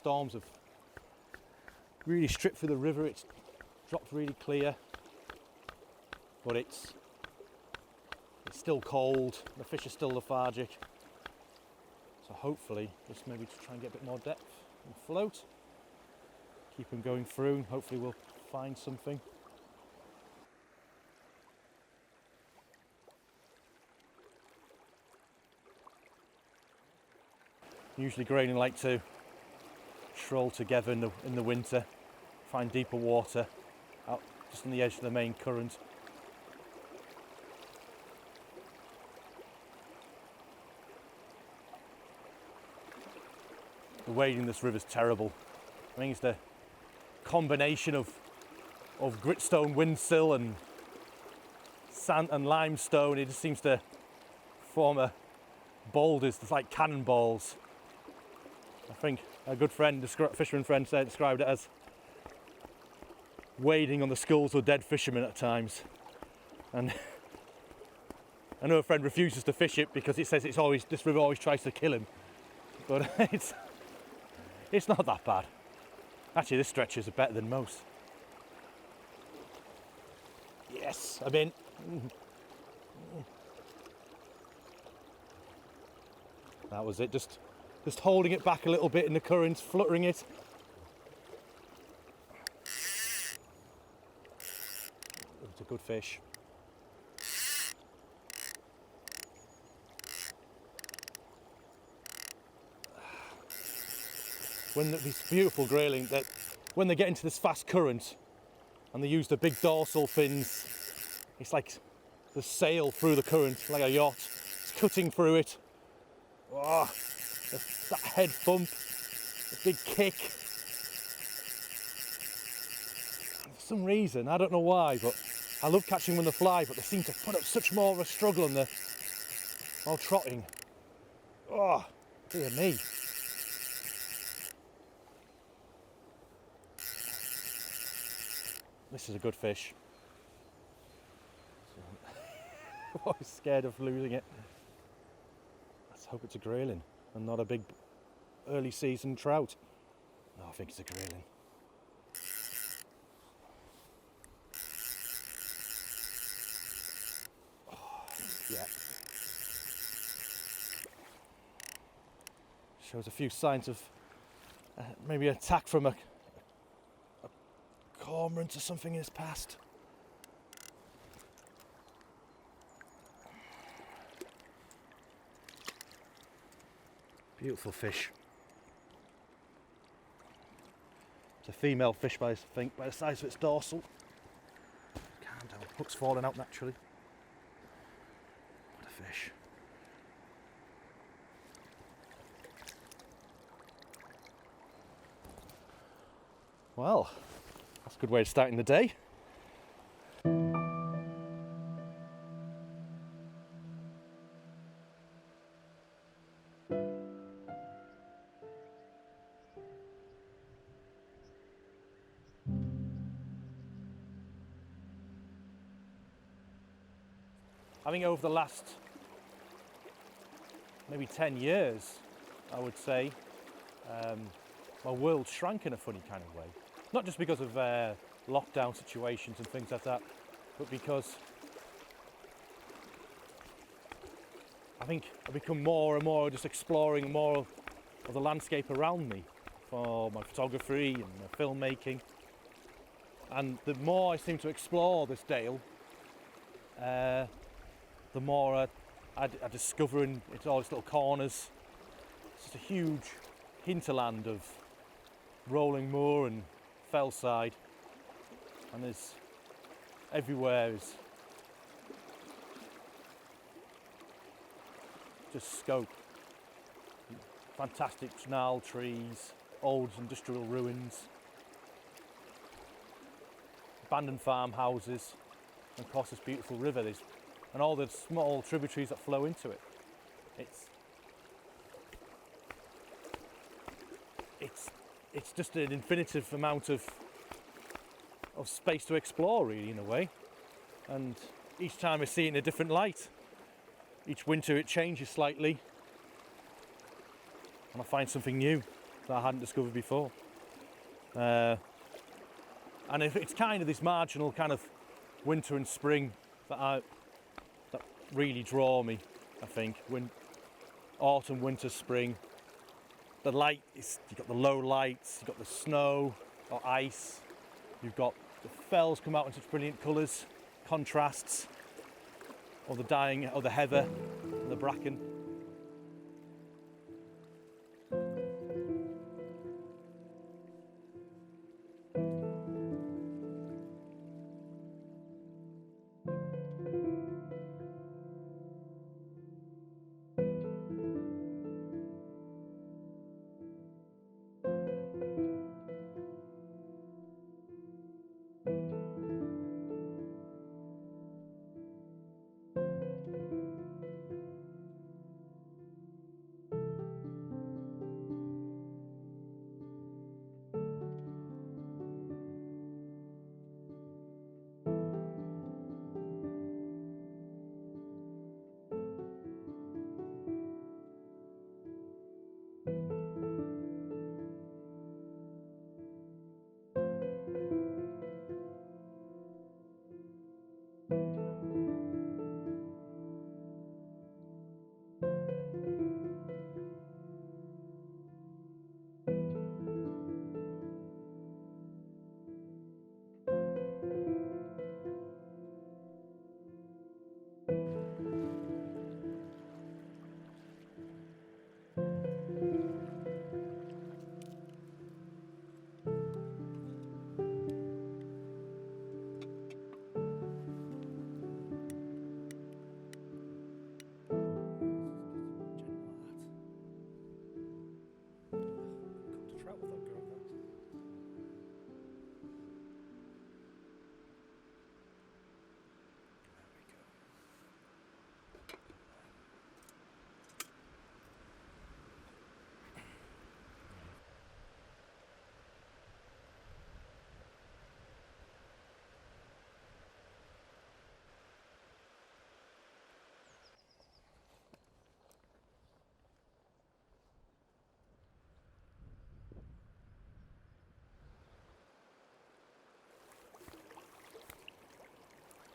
storms have really stripped through the river. It's dropped really clear, but it's still cold. The fish are still lethargic. So hopefully, just maybe to try and get a bit more depth and float. Keep them going through. Hopefully we'll find something. Usually Grayling like to stroll together in the winter, find deeper water out just on the edge of the main current. The wading in this river is terrible. I think it's the combination of gritstone windsill and sand and limestone. It just seems to form boulders. It's like cannonballs. I think a good friend, fisherman friend, described it as wading on the skulls of dead fishermen at times. And I know a friend refuses to fish it because it says this river always tries to kill him. But it's not that bad. Actually, this stretches are better than most. Yes, I'm in. That was it. Just holding it back a little bit in the current, fluttering it. It's a good fish. When these beautiful grayling, that when they get into this fast current and they use the big dorsal fins, it's like the sail through the current, like a yacht. It's cutting through it. Oh, that head thump, the big kick. For some reason, I don't know why, but I love catching when they fly, but they seem to put up such more of a struggle while trotting. Oh, dear me. This is a good fish. I'm always scared of losing it. Let's hope it's a grayling and not a big early season trout. No, I think it's a grayling. Oh, yeah. Shows a few signs of maybe an attack from a cormorant or something in his past. Beautiful fish. It's a female fish by the size of its dorsal. Calm down, hook's falling out naturally. What a fish. Well, that's a good way of starting the day. I think over the last maybe 10 years, I would say, my world shrank in a funny kind of way. Not just because of lockdown situations and things like that, but because I think I've become more and more just exploring more of the landscape around me for my photography and my filmmaking. And the more I seem to explore this dale, the more I discover in it's all its little corners. It's just a huge hinterland of rolling moor and fellside, and there's everywhere is just scope. Fantastic gnarled trees, old industrial ruins, abandoned farmhouses, and of course this beautiful river. And all the small tributaries that flow into it. It's just an infinitive amount of space to explore, really, in a way. And each time I see it in a different light. Each winter it changes slightly, and I find something new. that I hadn't discovered before. And it's kind of this marginal kind of winter and spring that really draw me, I think. When autumn, winter, spring, the light is, you've got the low lights, you've got the snow or ice, you've got the fells come out in such brilliant colours, contrasts, or the dying, or the heather, and the bracken.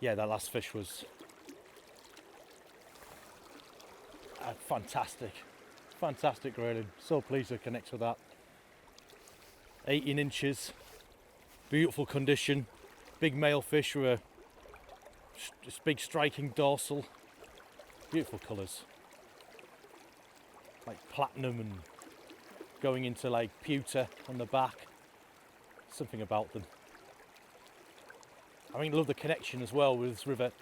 Yeah, that last fish was fantastic grayling. So pleased to connect with that. 18 inches, beautiful condition, big male fish with a just big striking dorsal, beautiful colours, like platinum and going into like pewter on the back. Something about them. I mean, I love the connection as well with this river.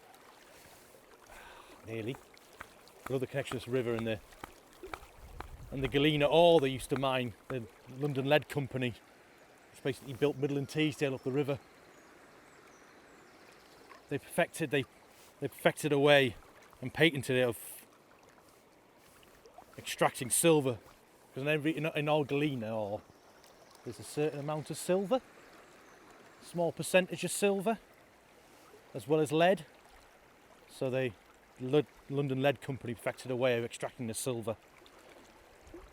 Nearly. I love the connection with this river and the Galena ore they used to mine, the London Lead Company, which basically built Midland Teesdale up the river. They perfected a way and patented it of extracting silver. Because in all Galena ore, there's a certain amount of silver, small percentage of silver, as well as lead. So London Lead Company perfected a way of extracting the silver.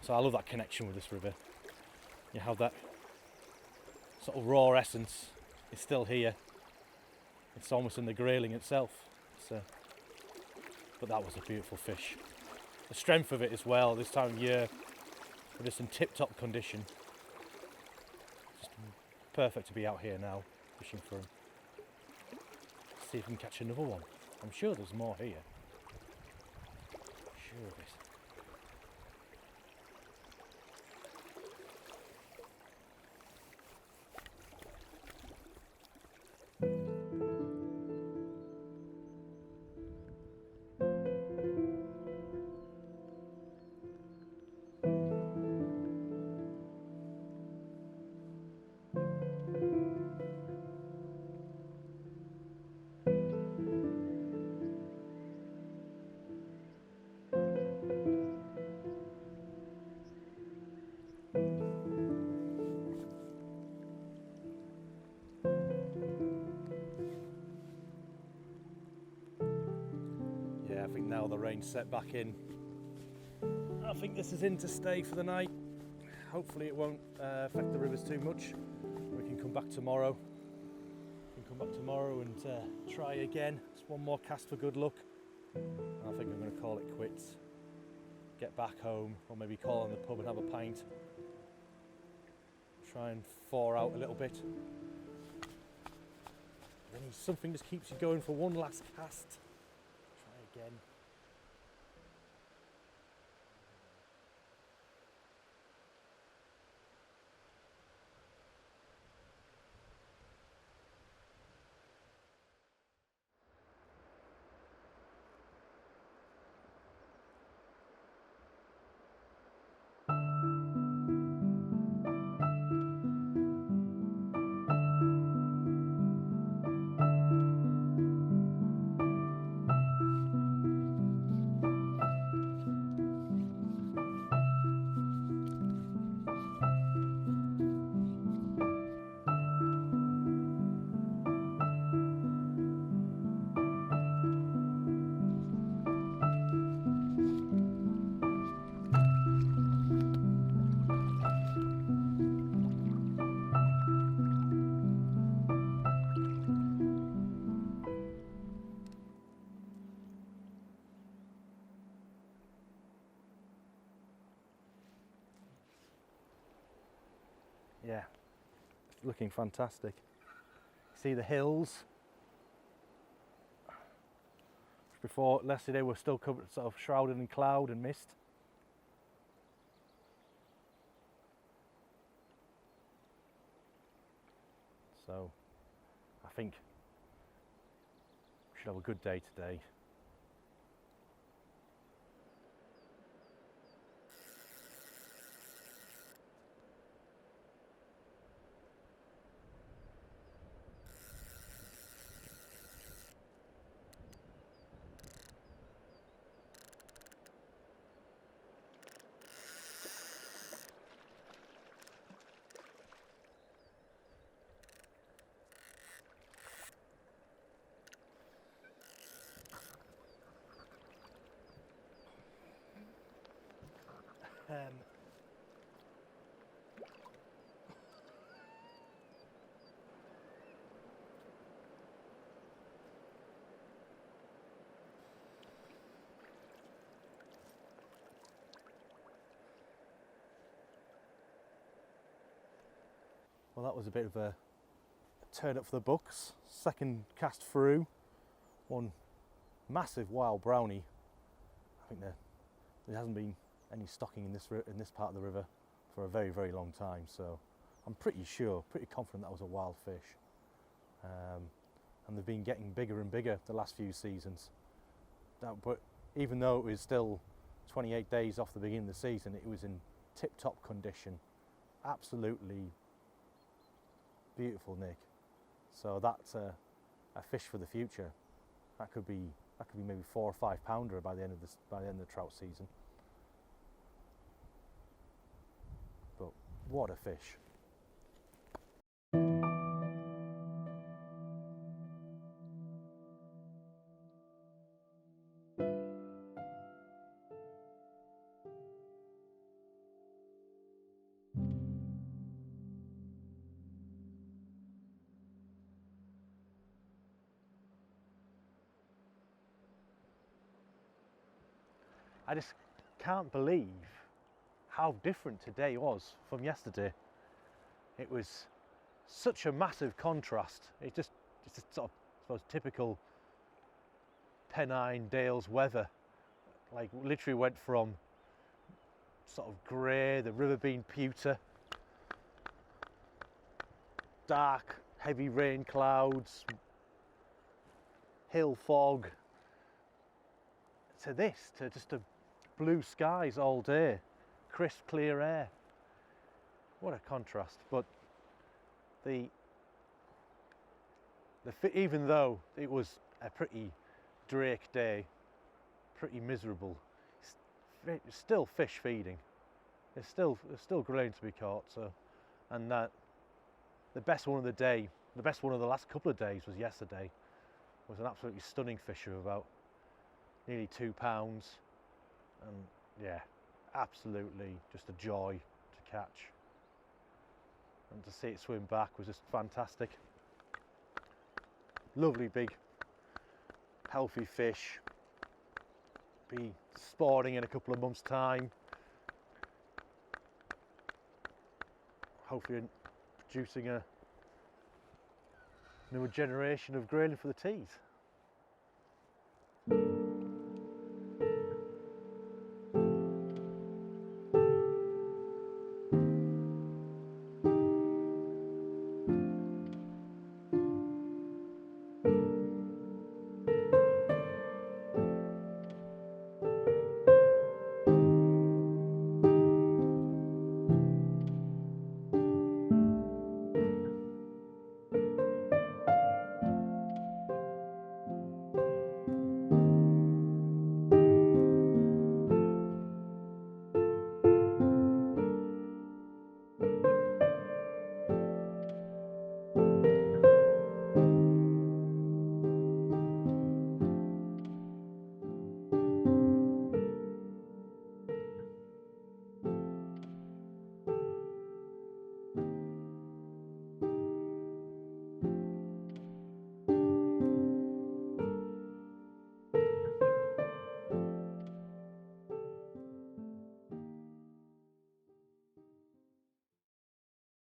So I love that connection with this river. You have that sort of raw essence. It's still here. It's almost in the Grayling itself. But that was a beautiful fish. The strength of it as well this time of year, with just in tip-top condition. Just perfect to be out here now, fishing for them. See if we can catch another one. I'm sure there's more here. Sure of it. I think now the rain's set back in. I think this is in to stay for the night. Hopefully it won't affect the rivers too much. We can come back tomorrow. And try again. Just one more cast for good luck. I think I'm going to call it quits. Get back home, or maybe call on the pub and have a pint. Try and thaw out a little bit. Then something just keeps you going for one last cast. Try again. Yeah, it's looking fantastic. See the hills. Before yesterday we're still covered, sort of shrouded in cloud and mist. So I think we should have a good day today. Well, that was a bit of a turn up for the books. Second cast through, one massive wild brownie. I think there hasn't been any stocking in this part of the river for a very, very long time. So I'm pretty confident that was a wild fish. And they've been getting bigger and bigger the last few seasons. But even though it was still 28 days off the beginning of the season, it was in tip-top condition. Absolutely beautiful, Nick. So that's a fish for the future. That could be maybe 4 or 5 pounder by the end of the trout season. But what a fish! I just can't believe how different today was from yesterday. It was such a massive contrast. It's just sort of, I suppose, typical Pennine Dales weather. Like literally went from sort of grey, the river being pewter, dark, heavy rain clouds, hill fog, to just a blue skies all day, crisp, clear air. What a contrast! But even though it was a pretty drake day, pretty miserable, it's still fish feeding. There's still grayling to be caught. So, and that the best one of the day, the best one of the last couple of days was yesterday. It was an absolutely stunning fish of about nearly 2 pounds. And yeah, absolutely just a joy to catch. And to see it swim back was just fantastic. Lovely big, healthy fish. Be spawning in a couple of months' time. Hopefully producing a newer generation of grayling for the teas.